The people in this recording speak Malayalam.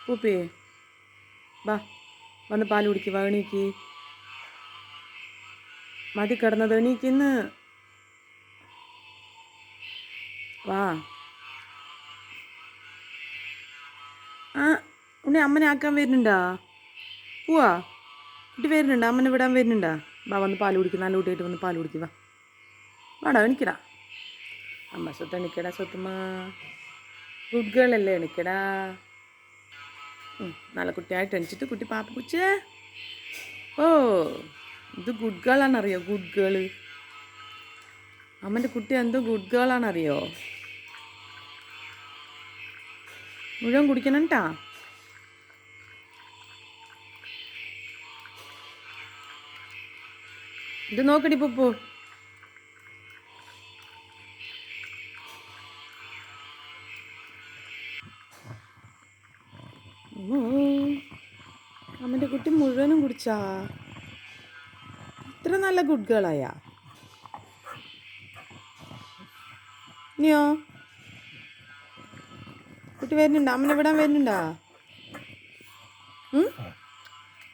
പൂപ്പേ വാ വന്ന് പാൽ കുടിക്ക്, വാ എണീക്ക്. മതി കിടന്നത്, എണീക്കിന്ന് വാ. ആ ഉണ്ണി അമ്മനെ ആക്കാൻ വരുന്നുണ്ടാ? പോവാ കുട്ടി വരുന്നുണ്ടോ? അമ്മനെ വിടാൻ വരുന്നുണ്ടാ? വാ വന്ന് പാൽ കുടിക്കും, നല്ല കുട്ടിയായിട്ട് വന്ന് പാൽ കുടിക്കുക. വാടാ എണിക്കടാ, അമ്മ സ്വത്ത് എണിക്കടാ, സ്വത്തുമ്മ ഗുഡ് ഗേൾ അല്ലേ, എണിക്കടാ. നല്ല കുട്ടിയായിട്ട് എണിച്ചിട്ട് കുട്ടി പാപ്പ കുച്ചേ. ഓ ഇത് ഗുഡ് ഗേൾ ആണെന്നറിയോ? ഗുഡ് ഗേള് അമ്മൻ്റെ കുട്ടി എന്തോ ഗുഡ് ഗേൾ ആണെന്നറിയോ? മുഴുവൻ കുടിക്കണം കേട്ടാ. ഇത് നോക്കടി പുപ്പു. അമ്മൻ്റെ കുട്ടി മുഴുവനും കുടിച്ചാ? ഇത്ര നല്ല ഗുഡ് ഗേളായാ? ഇനിയോ കുട്ടി വരുന്നുണ്ടോ? അമ്മനെ വിടാൻ വരുന്നുണ്ടാ?